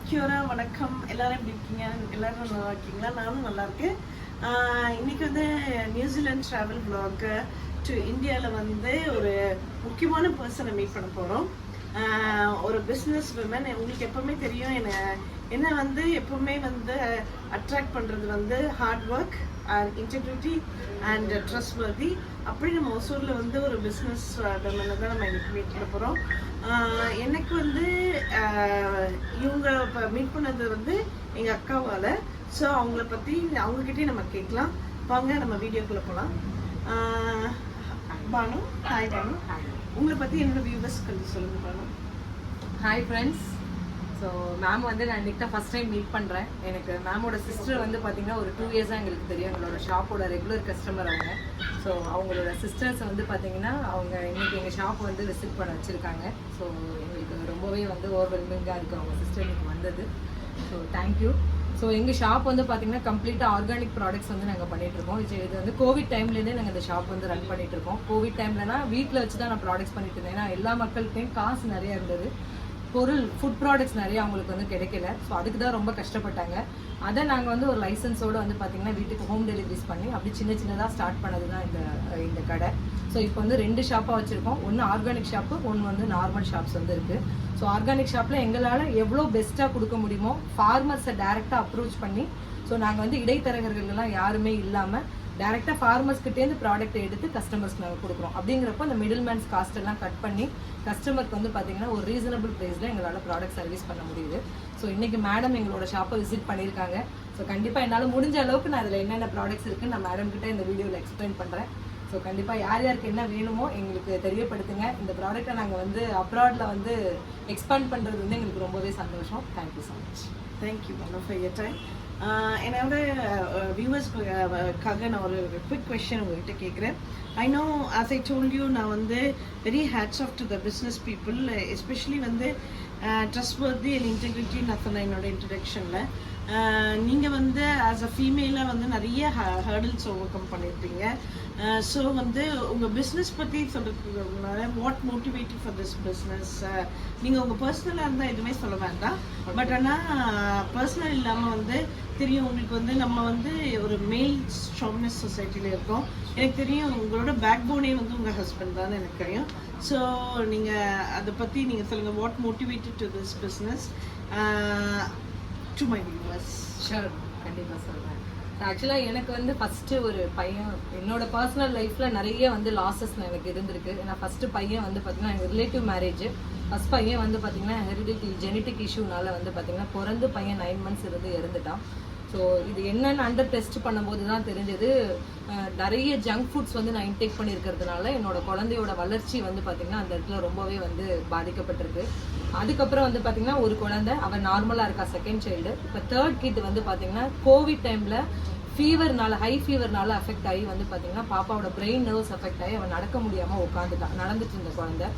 Cura வணக்கம். எல்லாரும் எப்படி இருக்கீங்க? எல்லாரும் நல்லா இருக்கீங்களா? நானும் நல்லா இருக்கேன். இன்னைக்கு வந்து நியூசிலாந்து ட்ராவல் vlog டு இந்தியாவில் வந்து ஒரு முக்கியமான பர்சனை மீட் பண்ண போகிறோம். ஒரு பிஸ்னஸ் விமன். உங்களுக்கு எப்பவுமே தெரியும், என்ன வந்து எப்பவுமே வந்து அட்ராக்ட் பண்ணுறது வந்து hard work and integrity and trustworthy. அப்படி நம்ம ஒசூரில் வந்து ஒரு பிஸ்னஸ் விமனை தான் நம்ம இன்னைக்கு மீட் பண்ண போகிறோம். எனக்கு வந்து இவங்க இப்போ மீட் பண்ணது வந்து எங்கள் அக்காவால். ஸோ அவங்கள பற்றி அவங்கக்கிட்டே நம்ம கேட்கலாம். வாங்க நம்ம வீடியோக்குள்ளே போகலாம். பானு, ஹாய் பானு. உங்களை பற்றி என்னோட வியூவர்ஸ் கொஞ்சம் சொல்லுங்கள் Banu. Hi friends. So ma'am வந்து நான் இன்றைக்கி தான் ஃபஸ்ட் டைம் மீட் பண்ணுறேன். எனக்கு மேமோட சிஸ்டர் வந்து பார்த்திங்கன்னா ஒரு 2 இயர்ஸாக எங்களுக்கு தெரியும். எங்களோட ஷாப்போட ரெகுலர் கஸ்டமர் அவங்க. ஸோ அவங்களோட சிஸ்டர்ஸ் வந்து பார்த்திங்கன்னா அவங்க இன்றைக்கி எங்கள் ஷாப் வந்து விசிட் பண்ண வச்சுருக்காங்க. ஸோ எங்களுக்கு ரொம்பவே வந்து ஓவர்வெல்மிங்காக இருக்குது அவங்க சிஸ்டர் இன்றைக்கி வந்தது. So thank you. ஸோ எங்கள் ஷாப் வந்து பார்த்திங்கன்னா கம்ப்ளீட்டாக ஆர்கானிக் ப்ராடக்ட்ஸ் வந்து நாங்கள் பண்ணிகிட்ருக்கோம். இது வந்து கோவிட் டைம்லேருந்தே நாங்கள் இந்த ஷாப் வந்து ரன் பண்ணிகிட்ருக்கோம். கோவிட் டைம்லனா வீட்டில் வச்சு தான் நான் ப்ராடக்ட்ஸ் பண்ணிட்டு இருந்தேன். ஏன்னா எல்லா மக்கள்கிட்டையும் காசு நிறையா இருந்தது, ஃபுட் ப்ராடக்ட்ஸ் நிறைய அவங்களுக்கு வந்து கிடைக்கல. ஸோ அதுக்கு தான் ரொம்ப கஷ்டப்பட்டாங்க. அதை நாங்கள் வந்து ஒரு லைசன்ஸோடு வந்து பார்த்திங்கன்னா வீட்டுக்கு ஹோம் டெலிவரிஸ் பண்ணி அப்படி சின்னதாக ஸ்டார்ட் பண்ணது தான் இந்த கடை. ஸோ இப்போ வந்து 2 ஷாப்பாக வச்சுருக்கோம். ஒன்று ஆர்கானிக் ஷாப்பு, ஒன்று வந்து நார்மல் ஷாப்ஸ் வந்து இருக்குது. ஸோ ஆர்கானிக் ஷாப்பில் எங்களால் எவ்வளோ பெஸ்ட்டாக கொடுக்க முடியுமோ ஃபார்மர்ஸை டேரெக்டாக அப்ரோச் பண்ணி, ஸோ நாங்கள் வந்து இடைத்தரகர்கள்லாம் யாருமே இல்லாமல் டேரெக்டாக ஃபார்மர்ஸ்கிட்டேருந்து ப்ராடக்ட் எடுத்து கஸ்டமர்ஸ்க்கு நாங்கள் கொடுக்குறோம். அப்படிங்கிறப்போ அந்த மிடில் மேன்ஸ் காஸ்ட் எல்லாம் கட் பண்ணி கஸ்டமருக்கு வந்து பார்த்திங்கன்னா ஒரு ரீசனபிள் ப்ரைஸில் எங்களால் ப்ராடக்ட் சர்வீஸ் பண்ண முடியுது. ஸோ இன்றைக்கி மேடம் எங்களோட ஷாப்பை விசிட் பண்ணியிருக்காங்க. ஸோ கண்டிப்பாக என்னால் முடிஞ்ச அளவுக்கு நான் அதில் என்னென்ன ப்ராடக்ட்ஸ் இருக்குன்னு நான் மேடம் கிட்டே இந்த வீடியோவில் எக்ஸ்பிளைன் பண்ணுறேன். ஸோ கண்டிப்பாக யாருக்கு என்ன வேணுமோ எங்களுக்கு தெரியப்படுத்துங்க. இந்த ப்ராடக்ட்டை நாங்கள் வந்து அப்ராடில் வந்து எக்ஸ்பேண்ட் பண்ணுறது வந்து எங்களுக்கு ரொம்பவே சந்தோஷம். Thank you so much. Thank you madam for your time. என்னோட வியூவர்ஸ்க்காக நான் ஒரு குவிக் கொஷின் உங்கள்கிட்ட கேட்குறேன். I know, as I told you, நான் வந்து very hats off to the business people, especially வந்து ட்ரஸ்ட்வர்தி அண்ட் இன்டெகிரிட்டி நான் சொன்னேன் என்னோட இன்ட்ரடக்ஷனில். நீங்கள் வந்து ஆஸ் அ ஃபீமேலாக வந்து நிறைய ஹர்டில்ஸ் ஓவர் கம் பண்ணியிருப்பீங்க. ஸோ வந்து உங்கள் பிஸ்னஸ் பற்றி சொல்கிறதுக்கு வாட் மோட்டிவேட்டிவ் ஃபார் திஸ் பிஸ்னஸ்? நீங்கள் உங்கள் பர்சனலாக இருந்தால் எதுவுமே சொல்ல வேண்டாம். பட் ஆனால் பர்சனல் இல்லாமல் வந்து தெரியும் உங்களுக்கு வந்து நம்ம வந்து ஒரு மேல் ஷாமினிஸ்ட் சொசைட்டியில் இருக்கோம். எனக்கு தெரியும் உங்களோட பேக் போனே வந்து உங்கள் ஹஸ்பண்ட் தான் எனக்கு தெரியும். ஸோ நீங்கள் அதை பற்றி நீங்கள் சொல்லுங்கள், what motivated to this business to my viewers? Sure, கண்டிப்பாக சொல்கிறேன். ஆக்சுவலாக எனக்கு வந்து ஃபஸ்ட்டு ஒரு பையன், என்னோட பர்சனல் லைஃப்பில் நிறைய வந்து லாஸஸ் எனக்கு இருந்திருக்கு. ஏன்னா ஃபஸ்ட்டு பையன் வந்து பார்த்திங்கன்னா எங்கள் ரிலேட்டிவ் மேரேஜ். ஃபஸ்ட் பையன் வந்து பார்த்திங்கன்னா ஹெரிடிட்டி ஜெனட்டிக் இஷ்யூனால வந்து பார்த்திங்கன்னா பிறந்து பையன் 9 months இருந்து இறந்துட்டான். ஸோ இது என்னென்னு அண்டர் டெஸ்ட் பண்ணும்போது தான் தெரிஞ்சது, நிறைய ஜங்க் ஃபுட்ஸ் வந்து நான் இன்டேக் பண்ணியிருக்கிறதுனால என்னோட குழந்தையோட வளர்ச்சி வந்து பார்த்திங்கன்னா அந்த இடத்துல ரொம்பவே வந்து பாதிக்கப்பட்டிருக்கு. அதுக்கப்புறம் வந்து பார்த்திங்கன்னா ஒரு குழந்தை, அவன் நார்மலாக இருக்கா, செகண்ட் சைல்டு. இப்போ 3rd kid வந்து பார்த்திங்கன்னா கோவிட் டைமில் ஃபீவர்னால, ஹை ஃபீவர்னால அஃபெக்ட் ஆகி வந்து பார்த்திங்கன்னா பாப்பாவோட பிரெயின் நர்வ்ஸ் அஃபெக்ட் ஆகி அவன் நடக்க முடியாமல் உட்காந்துட்டான், நடந்துட்டு இருந்த குழந்தை.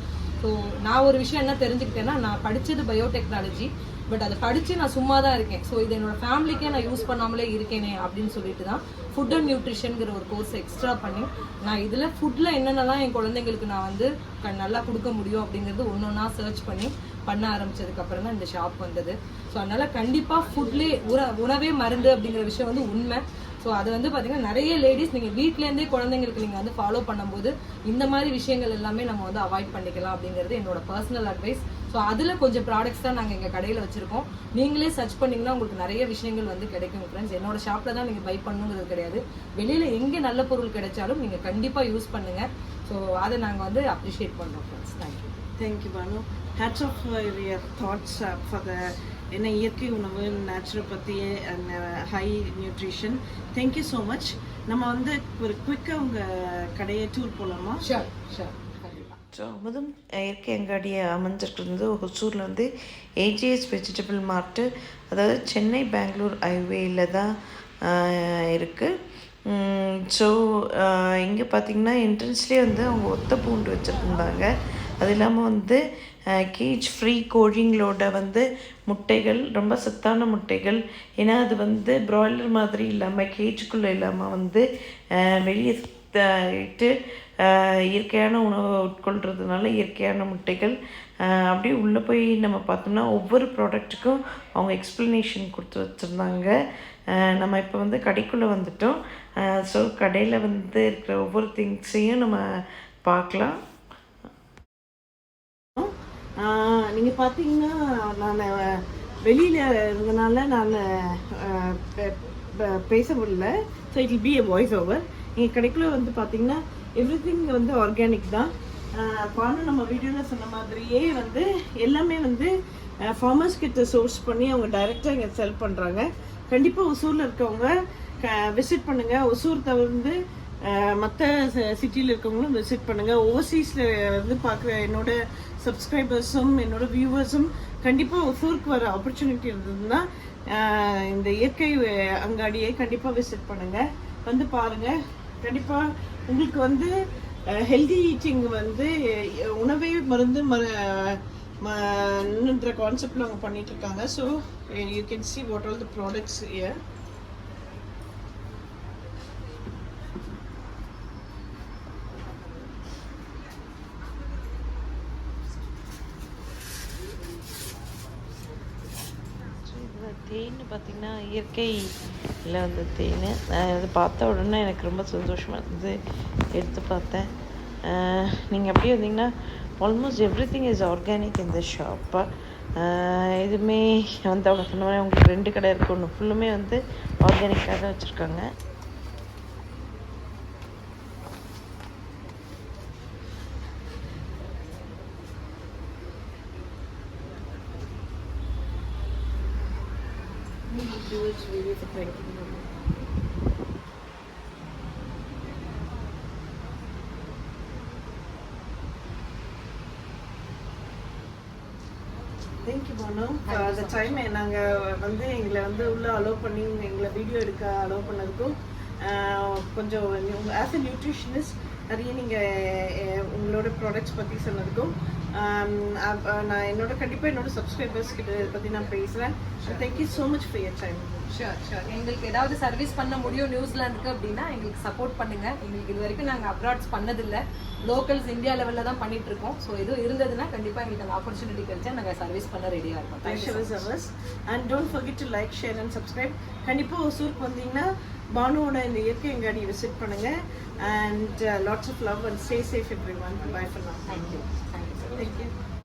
ஸோ நான் ஒரு விஷயம் என்ன தெரிஞ்சுக்கிட்டேன்னா, நான் படித்தது பயோடெக்னாலஜி, பட் அதை படித்து நான் சும்மா தான் இருக்கேன். ஸோ இது என்னோடய ஃபேமிலிக்கே நான் யூஸ் பண்ணாமலே இருக்கேனே அப்படின்னு சொல்லிட்டு தான் ஃபுட் அண்ட் நியூட்ரிஷனுங்கிற ஒரு கோர்ஸ் எக்ஸ்ட்ரா பண்ணி நான் இதில் ஃபுட்டில் என்னென்னலாம் என் குழந்தைங்களுக்கு நான் வந்து நல்லா கொடுக்க முடியும் அப்படிங்கிறது ஒன்றா சர்ச் பண்ண ஆரம்பித்ததுக்கப்புறம் தான் இந்த ஷாப் வந்தது. ஸோ அதனால் கண்டிப்பாக ஃபுட்லேயே உணவே மருந்து அப்படிங்கிற விஷயம் வந்து உண்மை. ஸோ அது வந்து பார்த்திங்கன்னா நிறைய லேடிஸ் நீங்கள் வீட்டிலேருந்தே குழந்தைங்களுக்கு நீங்கள் வந்து ஃபாலோ பண்ணும்போது இந்த மாதிரி விஷயங்கள் எல்லாமே நம்ம வந்து அவாய்ட் பண்ணிக்கலாம் அப்படிங்கிறது என்னோட பர்சனல் அட்வைஸ். ஸோ அதில் கொஞ்சம் ப்ராடக்ட்ஸ் தான் நாங்கள் எங்கள் கடையில் வச்சுருக்கோம். நீங்களே சர்ச் பண்ணிங்கன்னா உங்களுக்கு நிறைய விஷயங்கள் வந்து கிடைக்கும் ஃப்ரெண்ட்ஸ். என்னோட ஷாப்பில் தான் நீங்கள் பை பண்ணணுங்கிறது கிடையாது. வெளியில் எங்கே நல்ல பொருள் கிடைச்சாலும் நீங்கள் கண்டிப்பாக யூஸ் பண்ணுங்கள். ஸோ அதை நாங்கள் வந்து அப்ரிஷியேட் பண்ணுறோம் friends. Thank you. Thank you Banu. Hats off your thoughts for the என்ன இயற்கை உணவு, naturopathy and high nutrition. Thank you so much. நம்ம வந்து ஒரு குவிக்காக உங்கள் கடையை டூர் போகலாமா? Sure sure. ஸோ அமுதம் இயற்கை அங்காடியை அமைஞ்சிருக்கிறது ஒசூரில் வந்து ஏஜிஎஸ் வெஜிடபிள் மார்ட்டு, அதாவது சென்னை பெங்களூர் ஹைவேயில் தான் இருக்குது. ஸோ இங்கே பார்த்திங்கன்னா என்ட்ரன்ஸ்லேயே வந்து அவங்க ஒத்த பூண்டு வச்சுருந்தாங்க. அது இல்லாமல் வந்து கேஜ் ஃப்ரீ கோழிங்களோட வந்து முட்டைகள், ரொம்ப சத்தான முட்டைகள். ஏன்னா அது வந்து ப்ராய்லர் மாதிரி இல்லாமல் கேஜுக்குள்ளே இல்லாமல் வந்து வெளியே இட்டு இயற்கையான உணவை உட்கொள்கிறதுனால இயற்கையான முட்டைகள். அப்படியே உள்ளே போய் நம்ம பார்த்தோம்னா ஒவ்வொரு ப்ராடக்ட்டுக்கும் அவங்க எக்ஸ்ப்ளனேஷன் கொடுத்து வச்சுருந்தாங்க. நம்ம இப்போ வந்து கடைக்குள்ளே வந்துட்டோம். ஸோ கடையில் வந்து இருக்கிற ஒவ்வொரு திங்ஸையும் நம்ம பார்க்கலாம். நீங்கள் பார்த்தீங்கன்னா நான் வெளியில் இருந்தனால நான் பேச முடியல. So it will be a voice over. நீங்கள் கடைக்குள்ளே வந்து பார்த்தீங்கன்னா எவ்ரி திங் வந்து ஆர்கானிக் தான். பானும் நம்ம வீடியோவில் சொன்ன மாதிரியே வந்து எல்லாமே வந்து ஃபார்மர்ஸ் கிட்ட சோர்ஸ் பண்ணி அவங்க டைரெக்டாக இங்கே செல் பண்ணுறாங்க. கண்டிப்பாக ஒசூரில் இருக்கவங்க விசிட் பண்ணுங்கள். ஒசூர் தவிர்த்து மற்ற சிட்டியில் இருக்கவங்களும் விசிட் பண்ணுங்கள். ஓவர்சீஸில் வந்து பார்க்குற என்னோட சப்ஸ்கிரைபர்ஸும் என்னோட வியூவர்ஸும் கண்டிப்பாக ஒசூருக்கு வர ஆப்பர்ச்சுனிட்டி இருந்ததுன்னா இந்த இயற்கை அங்காடியை கண்டிப்பாக விசிட் பண்ணுங்கள், வந்து பாருங்கள். கண்டிப்பாக உங்களுக்கு வந்து ஹெல்தி ஈட்டிங் வந்து உணவே மருந்து ன்ற கான்செப்டில் அவங்க பண்ணிகிட்ருக்காங்க. So you can see what all the products here. Then பார்த்திங்கன்னா இயற்கையில் வந்து தேன். அது பார்த்த உடனே எனக்கு ரொம்ப சந்தோஷமாக இருந்தது, எடுத்து பார்த்தேன். நீங்கள் அப்படியே வந்தீங்கன்னா almost every thing is organic இந்த ஷாப்பு. எதுவுமே வந்து அவங்க சொன்ன மாதிரி உங்களுக்கு 2 கடை இருக்குது, ஒன்று ஃபுல்லுமே வந்து ஆர்கானிக்காக தான் வச்சுருக்காங்க. தேங்க்யூ பானு. அந்த டைம் நாங்கள் வந்து எங்களை வந்து உள்ளே அலோவ் பண்ணி எங்களை வீடியோ எடுக்க அலோவ் பண்ணதுக்கும் கொஞ்சம் ஆஸ் அ நியூட்ரிஷனிஸ்ட் நிறைய நீங்கள் உங்களோட ப்ராடக்ட்ஸ் பற்றி சொன்னதுக்கும் நான் கண்டிப்பாக என்னோட சப்ஸ்கிரைபர்ஸ் கிட்ட பற்றி நான் பேசுகிறேன். Thank you so much for your time. Sure. எங்களுக்கு ஏதாவது சர்வீஸ் பண்ண முடியும் நியூசிலாந்துக்கு அப்படின்னா எங்களுக்கு சப்போர்ட் பண்ணுங்கள். எங்களுக்கு இது வரைக்கும் நாங்கள் அப்ராட்ஸ் பண்ணதில்லை, லோக்கல்ஸ் இந்தியா லெவலில் தான் பண்ணிட்டு இருக்கோம். ஸோ எதுவும் இருந்ததுன்னா கண்டிப்பாக எங்களுக்கு அந்த ஆப்பர்ச்சுனிட்டி கிடைச்சா நாங்கள் சர்வீஸ் பண்ண ரெடியாக இருக்கோம். And don't forget to like, share and subscribe. கண்டிப்பாக ஒசூருக்கு வந்தீங்கன்னா பானுவோட இந்த இயற்கை அங்காடி விசிட் பண்ணுங்கள். And lots of love and stay safe everyone. Bye for now. Thank you. Thank you.